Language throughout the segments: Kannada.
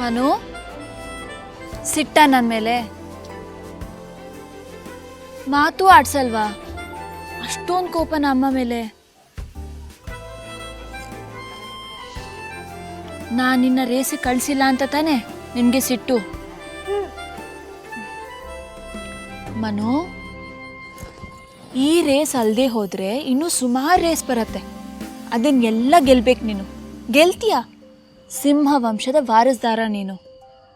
ಮನು, ಸಿಟ್ಟ ನನ್ನ ಮೇಲೆ? ಮಾತು ಆಡ್ಸಲ್ವಾ? ಅಷ್ಟೊಂದು ಕೋಪನ ಅಮ್ಮ ಮೇಲೆ? ನಾನು ನಿನ್ನ ರೇಸಿ ಕಳಿಸಿಲ್ಲ ಅಂತ ತಾನೆ ನಿನಗೆ ಸಿಟ್ಟು? ಮನು, ಈ ರೇಸ್ ಅಲ್ಲದೆ ಹೋದರೆ ಇನ್ನೂ ಸುಮಾರು ರೇಸ್ ಬರುತ್ತೆ. ಅದನ್ನೆಲ್ಲ ಗೆಲ್ಬೇಕು ನೀನು. ಗೆಲ್ತೀಯ? ಸಿಂಹ ವಂಶದ ವಾರಸ್ದಾರ ನೀನು,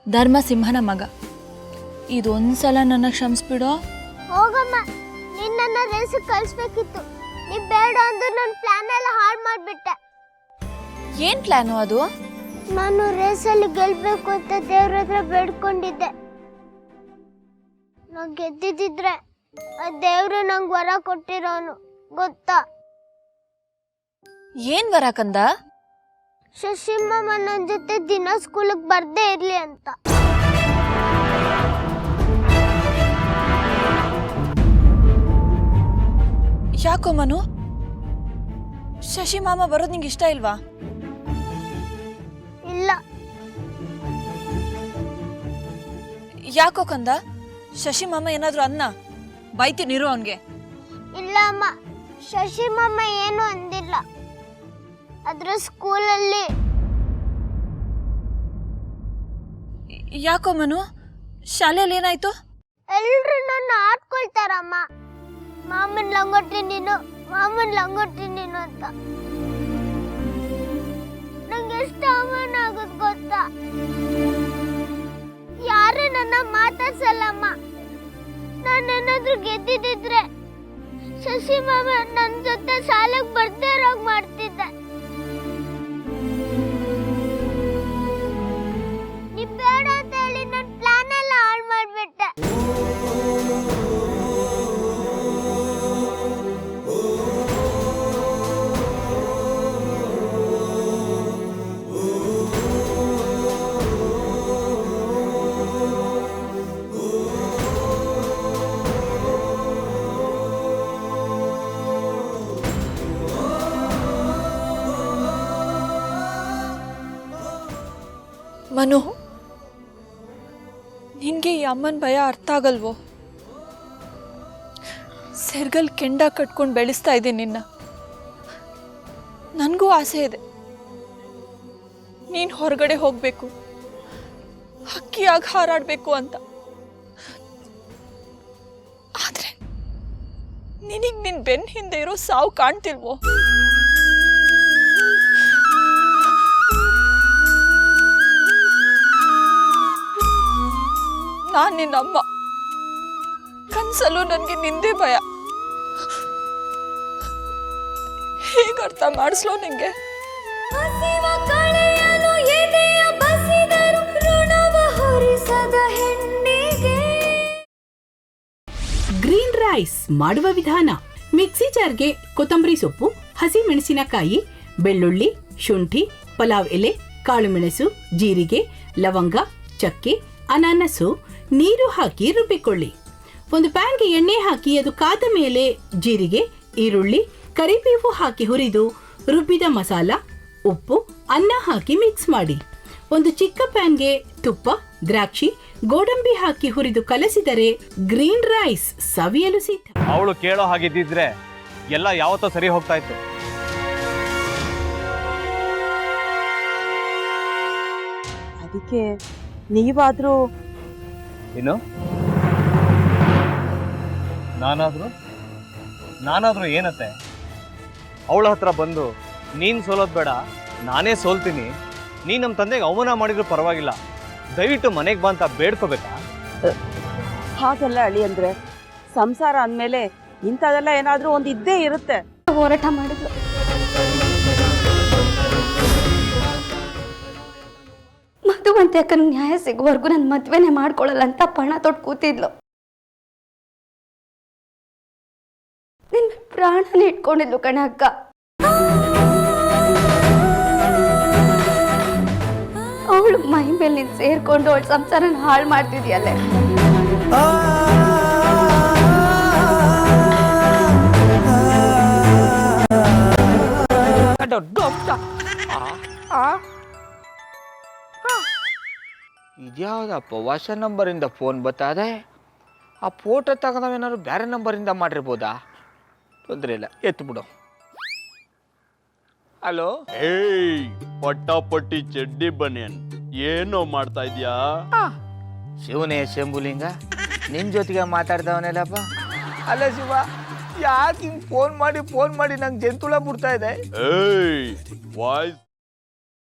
ಧರ್ಮಸಿಂಹನ ಮಗ. ಇದೊಂದ್ಸಲ ನನ್ನ ಕ್ಷಮಿಸ್ಬಿಡೋ. ಹೋಗಮ್ಮ, ನಿನ್ನ ರೇಸಿಗೆ ಕಳಿಸ್ಬೇಕಿತ್ತು. ನೀ ಬೇಡ ಅಂದ್ರೆ ನನ್ನ ಪ್ಲಾನ್ ಎಲ್ಲ ಹಾಳು ಮಾಡಿಬಿಟ್ಟೆ. ಏನು ಪ್ಲಾನು ಅದು? ನಾನು ರೇಸಲ್ಲಿ ಗೆಲ್ಬೇಕು ಅಂತ ದೇವ್ರ ಹತ್ರ ಬೇಡ್ಕೊಂಡಿದ್ದೆ. ನಾನು ಗೆದ್ದಿದ್ದಿದ್ರೆ ಆ ದೇವ್ರು ನಂಗೆ ವರ ಕೊಟ್ಟಿರೋನು, ಗೊತ್ತಾ? ಏನ್ ವರ ಕಂದ? ಶಶಿಮಮ್ಮ ನನ್ನ ಜೊತೆ ದಿನ ಸ್ಕೂಲಿಗೆ ಬರ್ದೇ ಇರ್ಲಿ ಅಂತ. ಯಾಕೋ ಮನು, ಶಶಿ ಮಾಮ ಬರೋದು ನಿಂಗೆ ಇಷ್ಟ ಇಲ್ವಾ? ಇಲ್ಲ. ಯಾಕೋ ಕಂದ? ಶಶಿ ಮಾಮ ಏನಾದ್ರು ಅನ್ನ ಬೈತೀನಿರು ಅವನ್ಗೆ. ಇಲ್ಲ ಅಮ್ಮ, ಶಶಿಮಮ್ಮ ಏನು ಅಂದಿಲ್ಲ. ಆದ್ರೆ ಸ್ಕೂಲಲ್ಲಿ. ಯಾಕೋ ಮನು, ಶಾಲೆಯಲ್ಲಿ ಏನಾಯ್ತು? ಎಲ್ರು ನನ್ನ ಆಡ್ಕೊಳ್ತಾರಮ್ಮ. ಮಾಮನ್ ಲಂಗೋಟಿ ನೀನು, ಮಾಮನ್ ಲಂಗೋಟಿ ನೀನು ಅಂತ. ನಂಗೆ ಎಷ್ಟು ಅವಮಾನ ಆಗೋದು ಗೊತ್ತಾ? ಯಾರು ನನ್ನ ಮಾತಾಡ್ಸಲ್ಲಮ್ಮ. ನಾನೇನಾದ್ರೂ ಗೆದ್ದಿದ್ದಿದ್ರೆ ಶಶಿ ಮಾಮ ನನ್ನ ಜೊತೆ ಶಾಲೆಗೆ ಬರ್ದೇ ಇರೋಗ್ ಮಾಡ್ತಿದ್ದೆ. ನೀ ಬೇಡ ಅಂತ ಹೇಳಿ ನನ್ನ ಪ್ಲಾನ್ ಎಲ್ಲ ಹಾಳು ಮಾಡ್ಬಿಟ್ಟೆ. ಮನು, ನಿನ್ಗೆ ಈ ಅಮ್ಮನ ಭಯ ಅರ್ಥ ಆಗಲ್ವೋ? ಸೆರ್ಗಲ್ ಕೆಂಡ ಕಟ್ಕೊಂಡು ಬೆಳೆಸ್ತಾ ಇದ್ದೀನಿ ನಿನ್ನ. ನನಗೂ ಆಸೆ ಇದೆ, ನೀನು ಹೊರಗಡೆ ಹೋಗಬೇಕು, ಹಕ್ಕಿಯಾಗಿ ಹಾರಾಡಬೇಕು ಅಂತ. ಆದರೆ ನಿನಗೆ ನಿನ್ನ ಬೆನ್ನ ಹಿಂದೆ ಇರೋ ಸಾವು ಕಾಣ್ತಿಲ್ವೋ? ನಾನು ನಿನ್ನಮ್ಮ, ಕನ್ಸಲ್ಲೂ ನನಗೆ ನಿಂದೇ ಭಯ. ಹೇಗೆ ಅರ್ಥ ಮಾಡಿಸ್ಲೋ ನಿಂಗೆ? ಗ್ರೀನ್ ರೈಸ್ ಮಾಡುವ ವಿಧಾನ: ಮಿಕ್ಸಿ ಜಾರ್ಗೆ ಕೊತ್ತಂಬರಿ ಸೊಪ್ಪು, ಹಸಿ ಮೆಣಸಿನಕಾಯಿ, ಬೆಳ್ಳುಳ್ಳಿ, ಶುಂಠಿ, ಪಲಾವ್ ಎಲೆ, ಕಾಳುಮೆಣಸು, ಜೀರಿಗೆ, ಲವಂಗ, ಚಕ್ಕೆ, ಅನಾನಸು, ನೀರು ಹಾಕಿ ರುಬ್ಬಿಕೊಳ್ಳಿ. ಒಂದು ಪ್ಯಾನ್ಗೆ ಎಣ್ಣೆ ಹಾಕಿ ಅದು ಕಾದ ಮೇಲೆ ಜೀರಿಗೆ, ಈರುಳ್ಳಿ, ಕರಿಬೇವು ಹಾಕಿ ಹುರಿದು ರುಬ್ಬಿದ ಮಸಾಲ, ಉಪ್ಪು, ಅನ್ನ ಹಾಕಿ ಮಿಕ್ಸ್ ಮಾಡಿ. ಒಂದು ಚಿಕ್ಕ ಪ್ಯಾನ್ಗೆ ತುಪ್ಪ, ದ್ರಾಕ್ಷಿ, ಗೋಡಂಬಿ ಹಾಕಿ ಹುರಿದು ಕಲಸಿದರೆ ಗ್ರೀನ್ ರೈಸ್ ಸವಿಯಲು ಸಿದ್ಧ. ಅವಳು ಕೇಳೋ ಹಾಗಿದ್ದಿದ್ರೆ ಎಲ್ಲ ಯಾವತ್ತೋ ಸರಿ ಹೋಗ್ತಾ ಇತ್ತು. ಅದಕ್ಕೆ ನೀವಾದ್ರೂ. ಏನು? ನಾನಾದ್ರೂ ಏನತ್ತೆ? ಅವಳ ಹತ್ರ ಬಂದು ನೀನು ಸೋಲೋದು ಬೇಡ, ನಾನೇ ಸೋಲ್ತೀನಿ, ನೀನು ನಮ್ಮ ತಂದೆಗೆ ಅವಮಾನ ಮಾಡಿದ್ರು ಪರವಾಗಿಲ್ಲ, ದಯವಿಟ್ಟು ಮನೆಗೆ ಬಾ ಅಂತ ಬೇಡ್ಕೋಬೇಕಾ? ಹಾಗೆಲ್ಲ ಅಳಿ ಅಂದ್ರೆ ಸಂಸಾರ ಅಂದಮೇಲೆ ಇಂಥದೆಲ್ಲ ಏನಾದರೂ ಒಂದು ಇದ್ದೇ ಇರುತ್ತೆ. ಹೋರಾಟ ಮಾಡಿದ್ಲು. ಮಧುವಂತೆ ಅಕ್ಕನ ನ್ಯಾಯ ಸಿಗುವವರೆಗೂ ನನ್ನ ಮದ್ವೆನೇ ಮಾಡ್ಕೊಳ್ಳಲ್ಲ ಅಂತ ಪಣ ತೊಟ್ಟು ಕೂತಿದ್ಲು. ನಿನ್ನ ಪ್ರಾಣನೇ ಇಟ್ಕೊಂಡಿದ್ಲು ಕಣೆ ಅಕ್ಕ. ಅವಳು ಮೈ ಮೇಲೆ ನೀನು ಸೇರ್ಕೊಂಡು ಅವಳ ಸಂಸಾರನ ಹಾಳು ಮಾಡ್ತಿದ್ಯಲ್ಲೇ. ಇದ್ಯಾವುದಪ್ಪ ಹೊಸ ನಂಬರಿಂದ ಫೋನ್ ಬರ್ತದೆ. ಆ ಫೋಟೋ ತಗೊಂಡವೇನಾದ್ರು ಬೇರೆ ನಂಬರಿಂದ ಮಾಡಿರ್ಬೋದಾ? ತೊಂದರೆ ಇಲ್ಲ, ಎತ್ತು ಬಿಡು. ಹಲೋ, ಏಯ್ ಪಟ್ಟಾಪಟ್ಟಿ ಚಡ್ಡಿ ಬನಿಯನ್, ಏನೋ ಮಾಡ್ತಾ ಇದ್ಯಾ? ಶಿವನೇ ಶಂಭುಲಿಂಗ, ನಿನ್ ಜೊತೆಗೆ ಮಾತಾಡ್ದವನೇಲಪ್ಪ. ಅಲ್ಲ ಶಿವ, ಯಾಕೆ ಹಿಂಗೆ ಫೋನ್ ಮಾಡಿ ನಂಗೆ ಜಂತುಳ ಬಿಡ್ತಾ ಇದೆ? ಏಯ್ ವಾಯ್ಸ್